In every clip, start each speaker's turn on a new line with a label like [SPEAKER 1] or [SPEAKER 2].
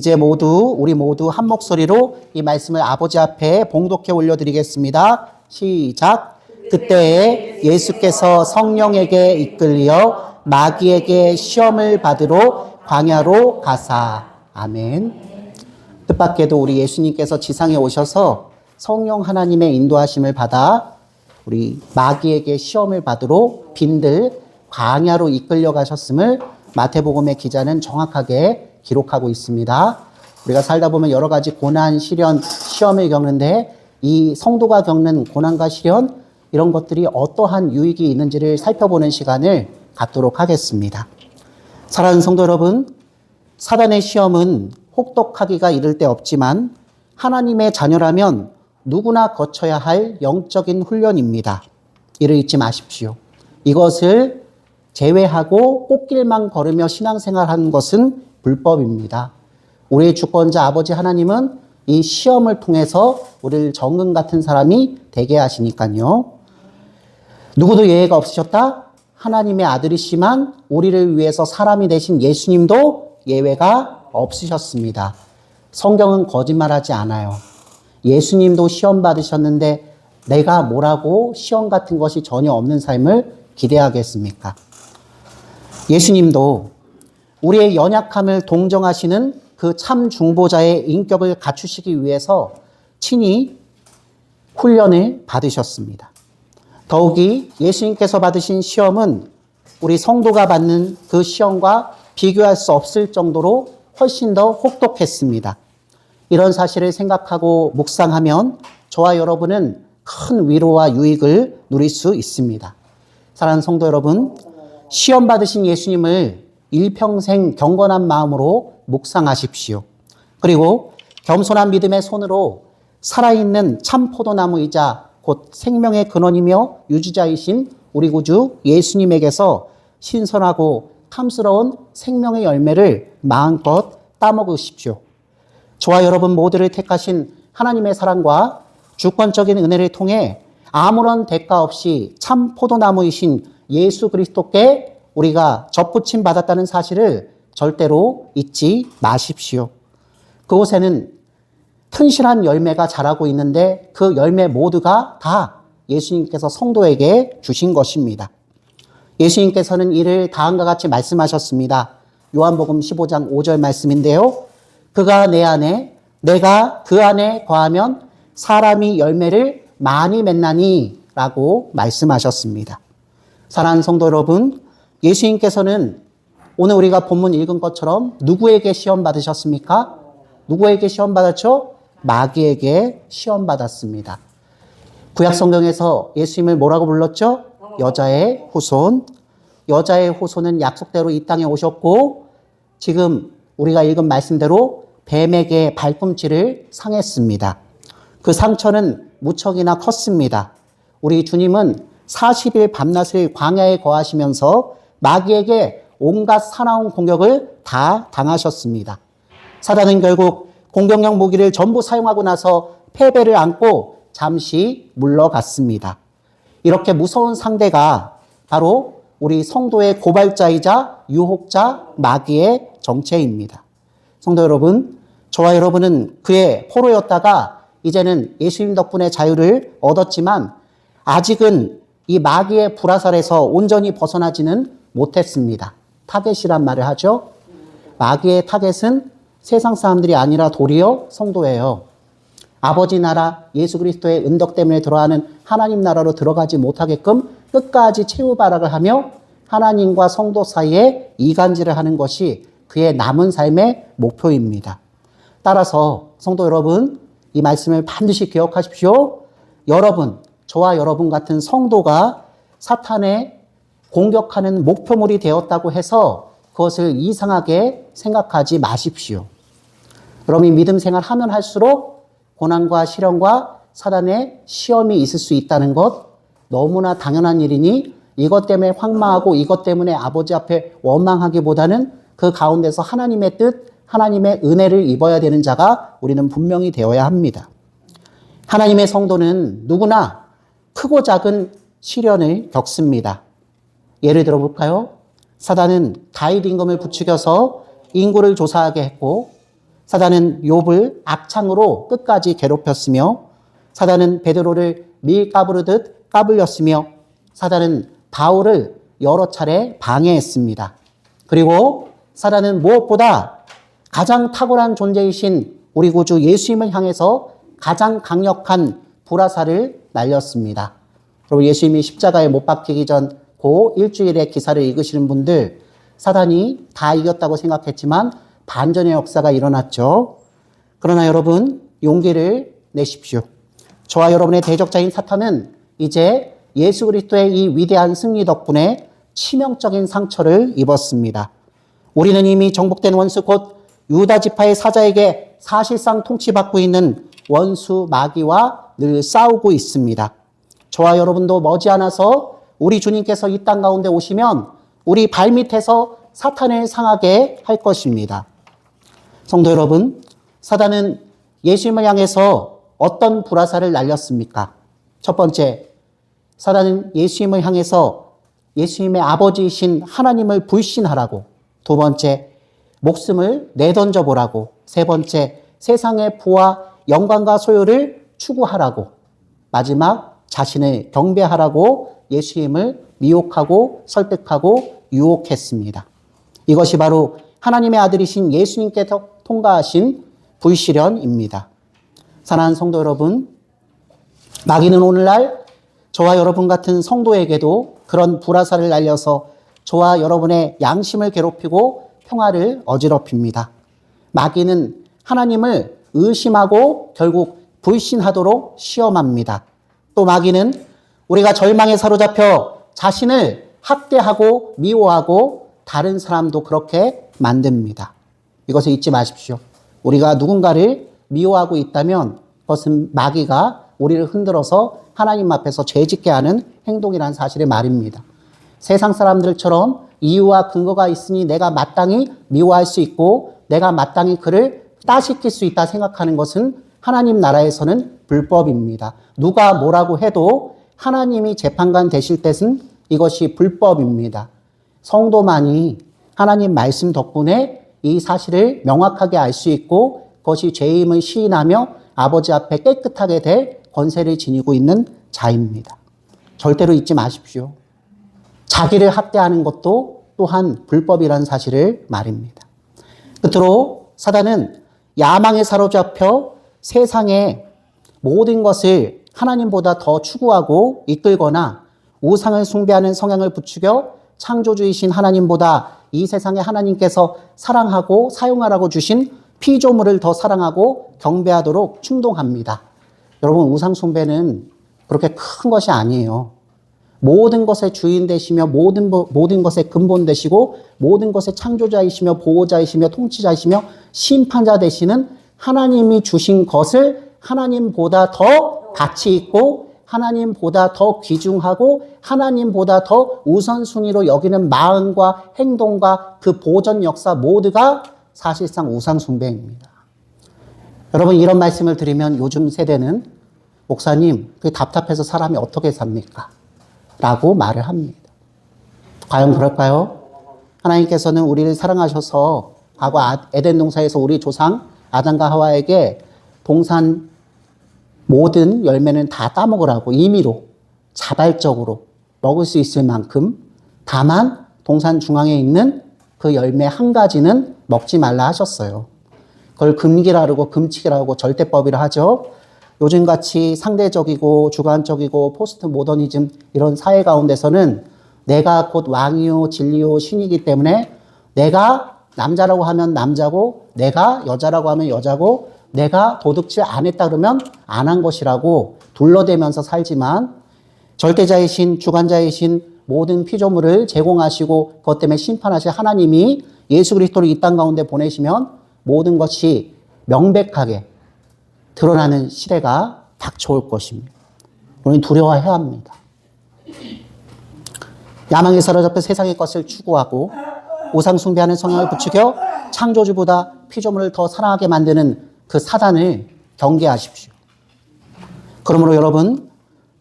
[SPEAKER 1] 이제 우리 모두 한 목소리로 이 말씀을 아버지 앞에 봉독해 올려드리겠습니다. 시작. 그때에 예수께서 성령에게 이끌려 마귀에게 시험을 받으러 광야로 가사. 아멘. 뜻밖에도 우리 예수님께서 지상에 오셔서 성령 하나님의 인도하심을 받아 우리 마귀에게 시험을 받으러 빈들 광야로 이끌려 가셨음을 마태복음의 기자는 정확하게 기록하고 있습니다. 우리가 살다 보면 여러 가지 고난, 시련, 시험을 겪는데 이 성도가 겪는 고난과 시련 이런 것들이 어떠한 유익이 있는지를 살펴보는 시간을 갖도록 하겠습니다. 사랑하는 성도 여러분, 사단의 시험은 혹독하기가 이를 데 없지만 하나님의 자녀라면 누구나 거쳐야 할 영적인 훈련입니다. 이를 잊지 마십시오. 이것을 제외하고 꽃길만 걸으며 신앙생활하는 것은 불법입니다. 우리의 주권자 아버지 하나님은 이 시험을 통해서 우리를 정금 같은 사람이 되게 하시니까요. 누구도 예외가 없으셨다? 하나님의 아들이시만 우리를 위해서 사람이 되신 예수님도 예외가 없으셨습니다. 성경은 거짓말하지 않아요. 예수님도 시험 받으셨는데 내가 뭐라고 시험 같은 것이 전혀 없는 삶을 기대하겠습니까? 예수님도 우리의 연약함을 동정하시는 그 참 중보자의 인격을 갖추시기 위해서 친히 훈련을 받으셨습니다. 더욱이 예수님께서 받으신 시험은 우리 성도가 받는 그 시험과 비교할 수 없을 정도로 훨씬 더 혹독했습니다. 이런 사실을 생각하고 묵상하면 저와 여러분은 큰 위로와 유익을 누릴 수 있습니다. 사랑하는 성도 여러분, 시험 받으신 예수님을 일평생 경건한 마음으로 묵상하십시오. 그리고 겸손한 믿음의 손으로 살아있는 참 포도나무이자 곧 생명의 근원이며 유지자이신 우리 구주 예수님에게서 신선하고 탐스러운 생명의 열매를 마음껏 따먹으십시오. 저와 여러분 모두를 택하신 하나님의 사랑과 주권적인 은혜를 통해 아무런 대가 없이 참 포도나무이신 예수 그리스도께 우리가 접붙임 받았다는 사실을 절대로 잊지 마십시오. 그곳에는 튼실한 열매가 자라고 있는데 그 열매 모두가 다 예수님께서 성도에게 주신 것입니다. 예수님께서는 이를 다음과 같이 말씀하셨습니다. 요한복음 15장 5절 말씀인데요. 그가 내 안에 내가 그 안에 거하면 사람이 열매를 많이 맺나니 라고 말씀하셨습니다. 사랑하는 성도 여러분, 예수님께서는 오늘 우리가 본문 읽은 것처럼 누구에게 시험 받으셨습니까? 누구에게 시험 받았죠? 마귀에게 시험 받았습니다. 구약 성경에서 예수님을 뭐라고 불렀죠? 여자의 후손. 여자의 후손은 약속대로 이 땅에 오셨고 지금 우리가 읽은 말씀대로 뱀에게 발꿈치를 상했습니다. 그 상처는 무척이나 컸습니다. 우리 주님은 40일 밤낮을 광야에 거하시면서 마귀에게 온갖 사나운 공격을 다 당하셨습니다. 사단은 결국 공격력 무기를 전부 사용하고 나서 패배를 안고 잠시 물러갔습니다. 이렇게 무서운 상대가 바로 우리 성도의 고발자이자 유혹자 마귀의 정체입니다. 성도 여러분, 저와 여러분은 그의 포로였다가 이제는 예수님 덕분에 자유를 얻었지만 아직은 이 마귀의 불화살에서 온전히 벗어나지는 못했습니다. 타겟이란 말을 하죠. 마귀의 타겟은 세상 사람들이 아니라 도리어 성도예요. 아버지 나라 예수 그리스도의 은덕 때문에 들어가는 하나님 나라로 들어가지 못하게끔 끝까지 최후발악을 하며 하나님과 성도 사이에 이간질을 하는 것이 그의 남은 삶의 목표입니다. 따라서 성도 여러분, 이 말씀을 반드시 기억하십시오. 여러분, 저와 여러분 같은 성도가 사탄의 공격하는 목표물이 되었다고 해서 그것을 이상하게 생각하지 마십시오. 여러분이 믿음 생활하면 할수록 고난과 시련과 사단의 시험이 있을 수 있다는 것 너무나 당연한 일이니 이것 때문에 황망하고 이것 때문에 아버지 앞에 원망하기보다는 그 가운데서 하나님의 뜻, 하나님의 은혜를 입어야 되는 자가 우리는 분명히 되어야 합니다. 하나님의 성도는 누구나 크고 작은 시련을 겪습니다. 예를 들어 볼까요? 사단은 다윗 임금을 부추겨서 인구를 조사하게 했고 사단은 욥을 악창으로 끝까지 괴롭혔으며 사단은 베드로를 밀 까부르듯 까불렸으며 사단은 바울을 여러 차례 방해했습니다. 그리고 사단은 무엇보다 가장 탁월한 존재이신 우리 구주 예수님을 향해서 가장 강력한 불화살을 날렸습니다. 여러분, 예수님이 십자가에 못 박히기 전 그 일주일의 기사를 읽으시는 분들, 사단이 다 이겼다고 생각했지만 반전의 역사가 일어났죠. 그러나 여러분, 용기를 내십시오. 저와 여러분의 대적자인 사탄은 이제 예수 그리스도의 이 위대한 승리 덕분에 치명적인 상처를 입었습니다. 우리는 이미 정복된 원수 곧 유다 지파의 사자에게 사실상 통치받고 있는 원수 마귀와 늘 싸우고 있습니다. 저와 여러분도 머지않아서 우리 주님께서 이 땅 가운데 오시면 우리 발밑에서 사탄을 상하게 할 것입니다. 성도 여러분, 사단은 예수님을 향해서 어떤 불화살을 날렸습니까? 첫 번째, 사단은 예수님을 향해서 예수님의 아버지이신 하나님을 불신하라고, 두 번째, 목숨을 내던져 보라고, 세 번째, 세상의 부와 영광과 소유를 추구하라고, 마지막, 자신을 경배하라고 예수님을 미혹하고 설득하고 유혹했습니다. 이것이 바로 하나님의 아들이신 예수님께서 통과하신 불시련입니다. 사랑하는 성도 여러분, 마귀는 오늘날 저와 여러분 같은 성도에게도 그런 불화살을 날려서 저와 여러분의 양심을 괴롭히고 평화를 어지럽힙니다. 마귀는 하나님을 의심하고 결국 불신하도록 시험합니다. 또 마귀는 우리가 절망에 사로잡혀 자신을 학대하고 미워하고 다른 사람도 그렇게 만듭니다. 이것을 잊지 마십시오. 우리가 누군가를 미워하고 있다면 그것은 마귀가 우리를 흔들어서 하나님 앞에서 죄짓게 하는 행동이라는 사실을 말입니다. 세상 사람들처럼 이유와 근거가 있으니 내가 마땅히 미워할 수 있고 내가 마땅히 그를 따시킬 수 있다 생각하는 것은 하나님 나라에서는 불법입니다. 누가 뭐라고 해도 하나님이 재판관 되실 때는 이것이 불법입니다. 성도만이 하나님 말씀 덕분에 이 사실을 명확하게 알 수 있고 그것이 죄임을 시인하며 아버지 앞에 깨끗하게 될 권세를 지니고 있는 자입니다. 절대로 잊지 마십시오. 자기를 학대하는 것도 또한 불법이라는 사실을 말입니다. 끝으로 사단은 야망에 사로잡혀 세상의 모든 것을 하나님보다 더 추구하고 이끌거나 우상을 숭배하는 성향을 부추겨 창조주이신 하나님보다 이 세상의 하나님께서 사랑하고 사용하라고 주신 피조물을 더 사랑하고 경배하도록 충동합니다. 여러분, 우상 숭배는 그렇게 큰 것이 아니에요. 모든 것의 주인 되시며 모든 것의 근본 되시고 모든 것의 창조자이시며 보호자이시며 통치자이시며 심판자 되시는 하나님이 주신 것을 하나님보다 더 가치 있고 하나님보다 더 귀중하고 하나님보다 더 우선순위로 여기는 마음과 행동과 그 보전 역사 모두가 사실상 우상 숭배입니다. 여러분, 이런 말씀을 드리면 요즘 세대는 목사님, 그 답답해서 사람이 어떻게 삽니까? 라고 말을 합니다. 과연 그럴까요? 하나님께서는 우리를 사랑하셔서 과거 에덴 동산에서 우리 조상 아담과 하와에게 동산 모든 열매는 다 따먹으라고 임의로 자발적으로 먹을 수 있을 만큼, 다만 동산 중앙에 있는 그 열매 한 가지는 먹지 말라 하셨어요. 그걸 금기라고 금칙이라고 절대법이라 하죠. 요즘같이 상대적이고 주관적이고 포스트 모더니즘 이런 사회 가운데서는 내가 곧 왕이요 진리요 신이기 때문에 내가 남자라고 하면 남자고 내가 여자라고 하면 여자고 내가 도둑질 안 했다 그러면 안 한 것이라고 둘러대면서 살지만 절대자이신 주관자이신 모든 피조물을 제공하시고 그것 때문에 심판하실 하나님이 예수 그리스도를 이 땅 가운데 보내시면 모든 것이 명백하게 드러나는 시대가 닥쳐올 것입니다. 우리는 두려워해야 합니다. 야망에 사로잡혀 세상의 것을 추구하고 우상 숭배하는 성향을 부추겨 창조주보다 피조물을 더 사랑하게 만드는 그 사단을 경계하십시오. 그러므로 여러분,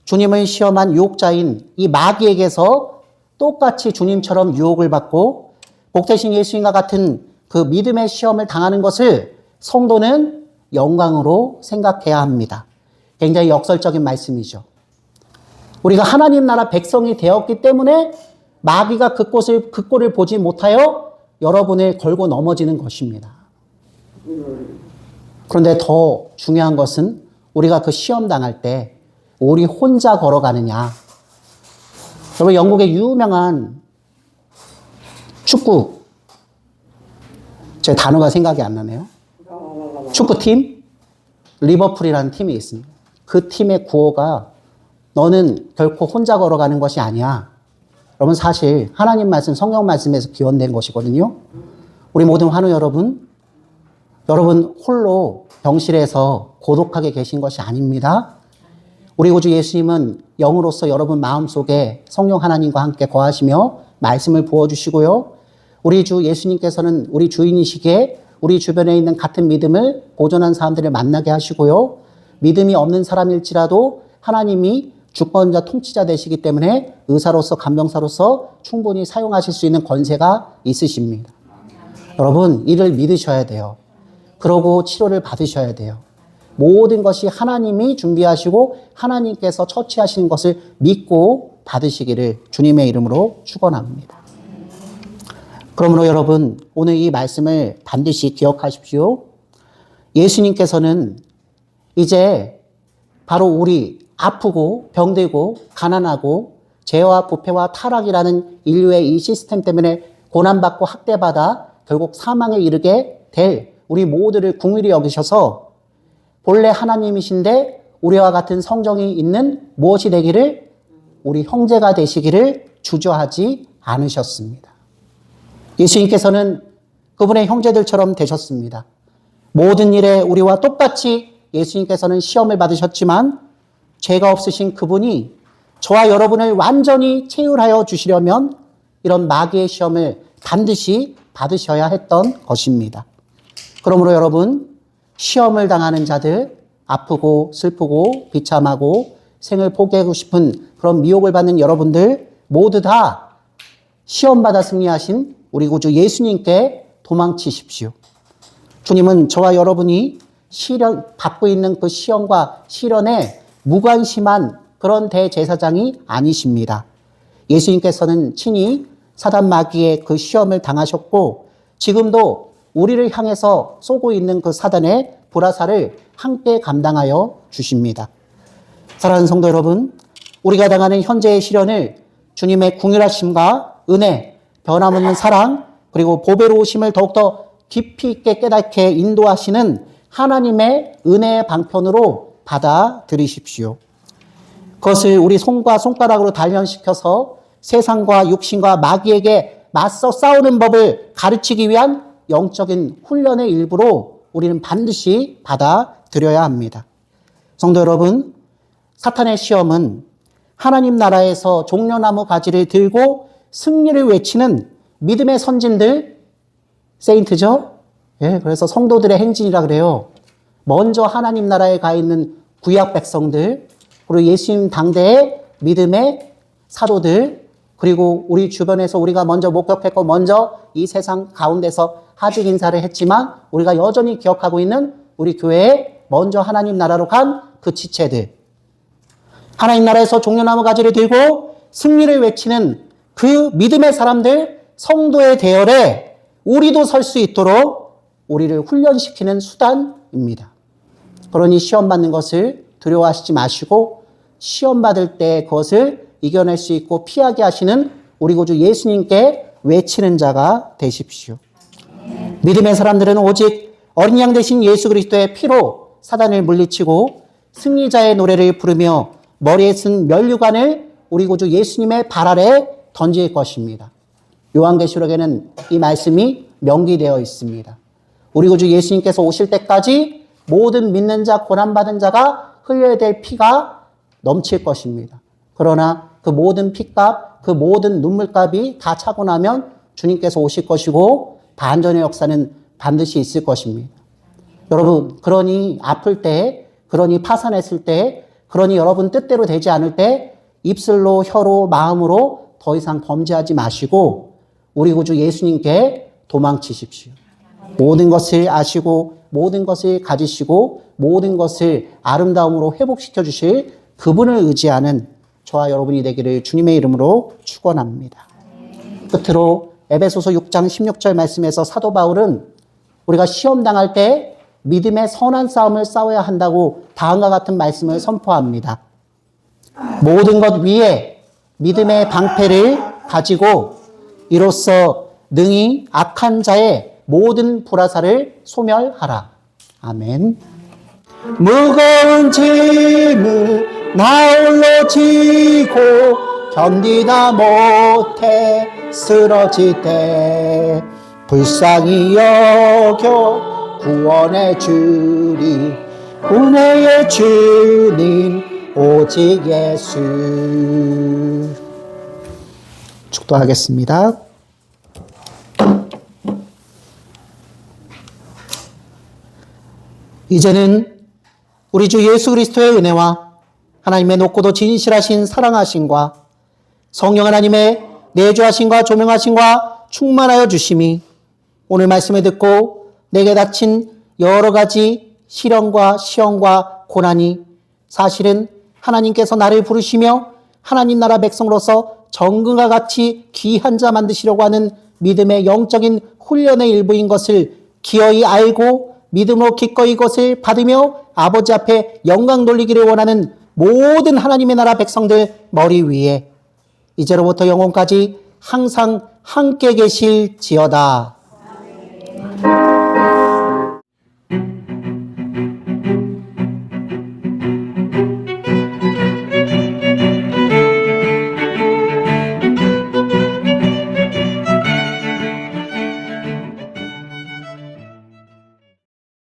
[SPEAKER 1] 주님을 시험한 유혹자인 이 마귀에게서 똑같이 주님처럼 유혹을 받고 복되신 예수님과 같은 그 믿음의 시험을 당하는 것을 성도는 영광으로 생각해야 합니다. 굉장히 역설적인 말씀이죠. 우리가 하나님 나라 백성이 되었기 때문에 마귀가 그 꼴을 보지 못하여 여러분을 걸고 넘어지는 것입니다. 그런데 더 중요한 것은 우리가 그 시험 당할 때 우리 혼자 걸어가느냐. 여러분, 영국의 유명한 축구, 제 단어가 생각이 안 나네요. 축구팀, 리버풀이라는 팀이 있습니다. 그 팀의 구호가 너는 결코 혼자 걸어가는 것이 아니야. 여러분, 사실 하나님 말씀, 성경 말씀에서 기원된 것이거든요. 우리 모든 환우 여러분 홀로 병실에서 고독하게 계신 것이 아닙니다. 우리 구주 예수님은 영으로서 여러분 마음속에 성령 하나님과 함께 거하시며 말씀을 부어주시고요. 우리 주 예수님께서는 우리 주인이시기에 우리 주변에 있는 같은 믿음을 보존한 사람들을 만나게 하시고요. 믿음이 없는 사람일지라도 하나님이 주권자 통치자 되시기 때문에 의사로서 간병사로서 충분히 사용하실 수 있는 권세가 있으십니다. 여러분, 이를 믿으셔야 돼요. 그러고 치료를 받으셔야 돼요. 모든 것이 하나님이 준비하시고 하나님께서 처치하시는 것을 믿고 받으시기를 주님의 이름으로 축원합니다. 그러므로 여러분, 오늘 이 말씀을 반드시 기억하십시오. 예수님께서는 이제 바로 우리 아프고 병들고 가난하고 죄와 부패와 타락이라는 인류의 이 시스템 때문에 고난받고 학대받아 결국 사망에 이르게 될 우리 모두를 긍휼히 여기셔서 본래 하나님이신데 우리와 같은 성정이 있는 무엇이 되기를 우리 형제가 되시기를 주저하지 않으셨습니다. 예수님께서는 그분의 형제들처럼 되셨습니다. 모든 일에 우리와 똑같이 예수님께서는 시험을 받으셨지만 죄가 없으신 그분이 저와 여러분을 완전히 체휼하여 주시려면 이런 마귀의 시험을 반드시 받으셔야 했던 것입니다. 그러므로 여러분, 시험을 당하는 자들, 아프고 슬프고 비참하고 생을 포기하고 싶은 그런 미혹을 받는 여러분들 모두 다 시험받아 승리하신 우리 구주 예수님께 도망치십시오. 주님은 저와 여러분이 받고 있는 그 시험과 시련에 무관심한 그런 대제사장이 아니십니다. 예수님께서는 친히 사단 마귀의 그 시험을 당하셨고 지금도 우리를 향해서 쏘고 있는 그 사단의 불화살을 함께 감당하여 주십니다. 사랑하는 성도 여러분, 우리가 당하는 현재의 시련을 주님의 긍휼하심과 은혜, 변함없는 사랑, 그리고 보배로우심을 더욱더 깊이 있게 깨닫게 인도하시는 하나님의 은혜의 방편으로 받아들이십시오. 그것을 우리 손과 손가락으로 단련시켜서 세상과 육신과 마귀에게 맞서 싸우는 법을 가르치기 위한 영적인 훈련의 일부로 우리는 반드시 받아들여야 합니다. 성도 여러분, 사탄의 시험은 하나님 나라에서 종려나무 가지를 들고 승리를 외치는 믿음의 선진들, 세인트죠? 예, 그래서 성도들의 행진이라 그래요. 먼저 하나님 나라에 가 있는 구약 백성들, 그리고 예수님 당대의 믿음의 사도들, 그리고 우리 주변에서 우리가 먼저 목격했고 먼저 이 세상 가운데서 하직 인사를 했지만 우리가 여전히 기억하고 있는 우리 교회에 먼저 하나님 나라로 간 그 지체들, 하나님 나라에서 종려나무 가지를 들고 승리를 외치는 그 믿음의 사람들, 성도의 대열에 우리도 설 수 있도록 우리를 훈련시키는 수단입니다. 그러니 시험 받는 것을 두려워하시지 마시고 시험 받을 때 그것을 이겨낼 수 있고 피하게 하시는 우리 구주 예수님께 외치는 자가 되십시오. 믿음의 사람들은 오직 어린 양 되신 예수 그리스도의 피로 사단을 물리치고 승리자의 노래를 부르며 머리에 쓴 면류관을 우리 구주 예수님의 발 아래 던질 것입니다. 요한계시록에는 이 말씀이 명기되어 있습니다. 우리 구주 예수님께서 오실 때까지 모든 믿는 자, 고난받은 자가 흘려야 될 피가 넘칠 것입니다. 그러나 그 모든 피값, 그 모든 눈물값이 다 차고 나면 주님께서 오실 것이고 반전의 역사는 반드시 있을 것입니다. 여러분, 그러니 아플 때, 그러니 파산했을 때, 그러니 여러분 뜻대로 되지 않을 때 입술로, 혀로, 마음으로 더 이상 범죄하지 마시고 우리 구주 예수님께 도망치십시오. 모든 것을 아시고 모든 것을 가지시고 모든 것을 아름다움으로 회복시켜 주실 그분을 의지하는 저와 여러분이 되기를 주님의 이름으로 축원합니다. 끝으로 에베소서 6장 16절 말씀에서 사도 바울은 우리가 시험 당할 때 믿음의 선한 싸움을 싸워야 한다고 다음과 같은 말씀을 선포합니다. 모든 것 위에 믿음의 방패를 가지고 이로써 능히 악한 자의 모든 불화살을 소멸하라. 아멘. 무거운 짐을 나 홀로 지고 견디다 못해 쓰러질 때 불쌍히 여겨 구원해 주리 은혜의 주님 오직 예수. 축도하겠습니다. 이제는 우리 주 예수 그리스도의 은혜와 하나님의 높고도 진실하신 사랑하심과 성령 하나님의 내주하심과 조명하심과 충만하여 주심이 오늘 말씀을 듣고 내게 닥친 여러 가지 시련과 시험과 고난이 사실은 하나님께서 나를 부르시며 하나님 나라 백성으로서 정금과 같이 귀한 자 만드시려고 하는 믿음의 영적인 훈련의 일부인 것을 기어이 알고 믿음으로 기꺼이 이것을 받으며 아버지 앞에 영광 돌리기를 원하는 모든 하나님의 나라 백성들 머리 위에 이제로부터 영원까지 항상 함께 계실지어다.